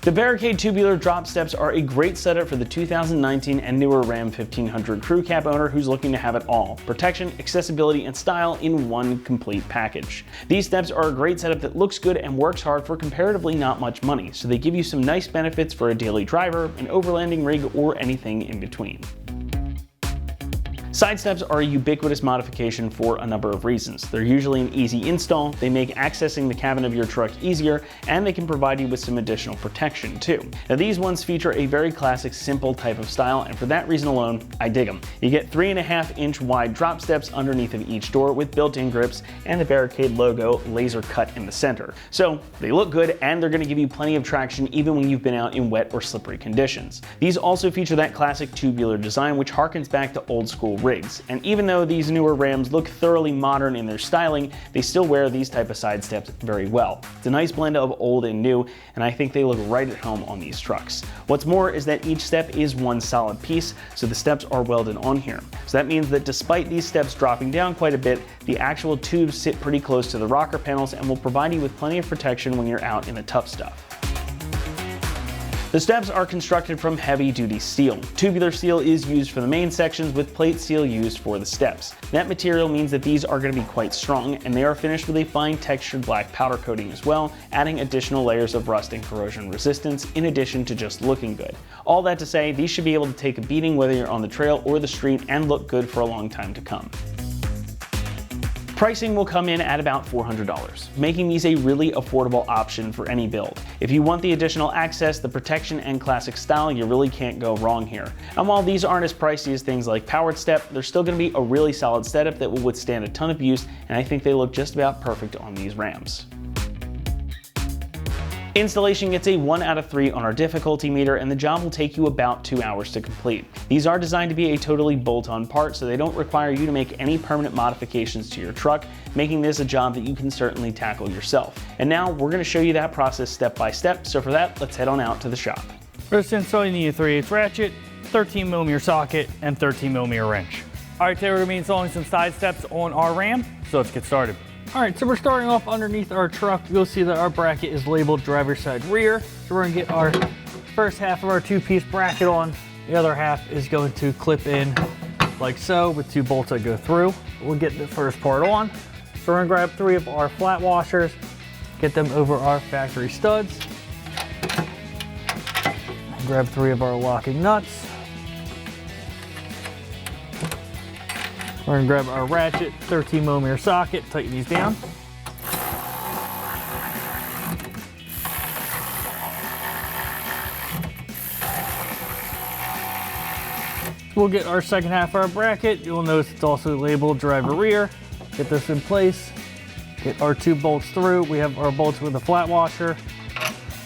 The Barricade Tubular Drop Steps are a great setup for the 2019 and newer Ram 1500 crew cab owner who's looking to have it all: protection, accessibility, and style in one complete package. These steps are a great setup that looks good and works hard for comparatively not much money, so they give you some nice benefits for a daily driver, an overlanding rig, or anything in between. Side steps are a ubiquitous modification for a number of reasons. They're usually an easy install, they make accessing the cabin of your truck easier, and they can provide you with some additional protection too. Now these ones feature a very classic simple type of style, and for that reason alone, I dig them. You get 3.5-inch wide drop steps underneath of each door with built-in grips and the Barricade logo laser cut in the center. So they look good and they're going to give you plenty of traction even when you've been out in wet or slippery conditions. These also feature that classic tubular design which harkens back to old school rigs, and even though these newer Rams look thoroughly modern in their styling, they still wear these type of side steps very well. It's a nice blend of old and new, and I think they look right at home on these trucks. What's more is that each step is one solid piece, so the steps are welded on here. So that means that despite these steps dropping down quite a bit, the actual tubes sit pretty close to the rocker panels and will provide you with plenty of protection when you're out in the tough stuff. The steps are constructed from heavy-duty steel. Tubular steel is used for the main sections, with plate steel used for the steps. That material means that these are going to be quite strong, and they are finished with a fine textured black powder coating as well, adding additional layers of rust and corrosion resistance in addition to just looking good. All that to say, these should be able to take a beating whether you're on the trail or the street and look good for a long time to come. Pricing will come in at about $400, making these a really affordable option for any build. If you want the additional access, the protection, and classic style, you really can't go wrong here. And while these aren't as pricey as things like powered step, they're still going to be a really solid setup that will withstand a ton of use, and I think they look just about perfect on these Rams. Installation gets a 1 out of 3 on our difficulty meter, and the job will take you about 2 hours to complete. These are designed to be a totally bolt-on part, so they don't require you to make any permanent modifications to your truck, making this a job that you can certainly tackle yourself. And now we're going to show you that process step by step, so for that, let's head on out to the shop. First install, you need a 3/8 ratchet, 13mm socket, and 13mm wrench. All right, today we're going to be installing some side steps on our Ram, so let's get started. All right, so we're starting off underneath our truck. You'll see that our bracket is labeled driver's side rear. So we're gonna get our first half of our 2-piece bracket on. The other half is going to clip in like so with 2 bolts that go through. We'll get the first part on. So we're gonna grab 3 of our flat washers, get them over our factory studs. Grab 3 of our locking nuts. We're gonna grab our ratchet, 13mm socket, tighten these down. We'll get our second half of our bracket. You'll notice it's also labeled driver rear. Get this in place. Get our 2 bolts through. We have our bolts with a flat washer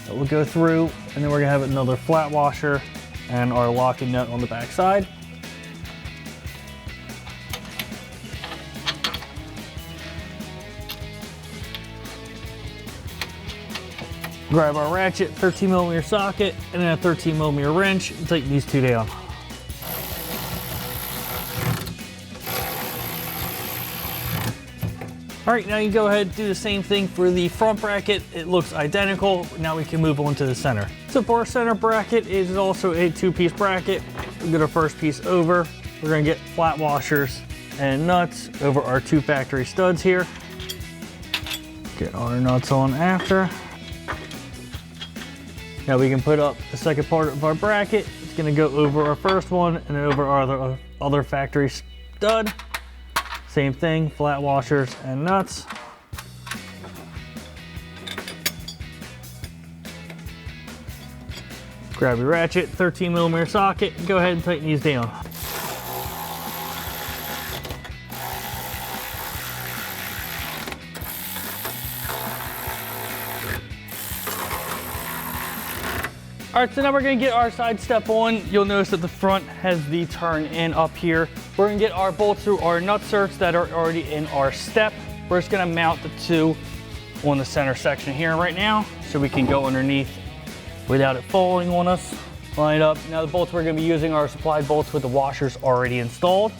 that will go through, and then we're gonna have another flat washer and our locking nut on the back side. Grab our ratchet, 13mm socket, and then a 13mm wrench, and tighten these 2 down. All right, now you go ahead and do the same thing for the front bracket. It looks identical. Now we can move on to the center. So for our center bracket, it is also a 2-piece bracket. We'll get our first piece over. We're gonna get flat washers and nuts over our 2 factory studs here. Get our nuts on after. Now we can put up the second part of our bracket. It's gonna go over our first one and over our other factory stud. Same thing, flat washers and nuts. Grab your ratchet, 13mm socket, and go ahead and tighten these down. All right, so now we're gonna get our side step on. You'll notice that the front has the turn in up here. We're gonna get our bolts through our nut certs that are already in our step. We're just gonna mount the 2 on the center section here right now, so we can go underneath without it falling on us. Line it up. Now the bolts we're gonna be using are supplied bolts with the washers already installed.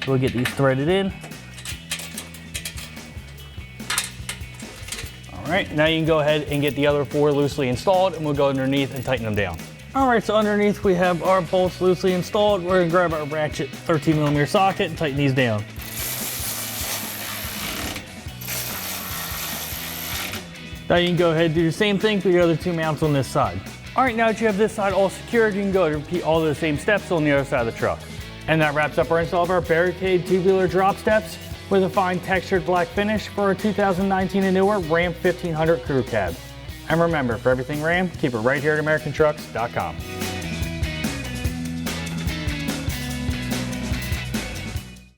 So we'll get these threaded in. All right, now you can go ahead and get the other 4 loosely installed, and we'll go underneath and tighten them down. All right, so underneath we have our bolts loosely installed. We're gonna grab our ratchet 13mm socket and tighten these down. Now you can go ahead and do the same thing for the other 2 mounts on this side. All right, now that you have this side all secured, you can go and repeat all those same steps on the other side of the truck. And that wraps up our install of our Barricade Tubular Drop Steps with a fine textured black finish for our 2019 and newer Ram 1500 Crew Cab. And remember, for everything Ram, keep it right here at AmericanTrucks.com.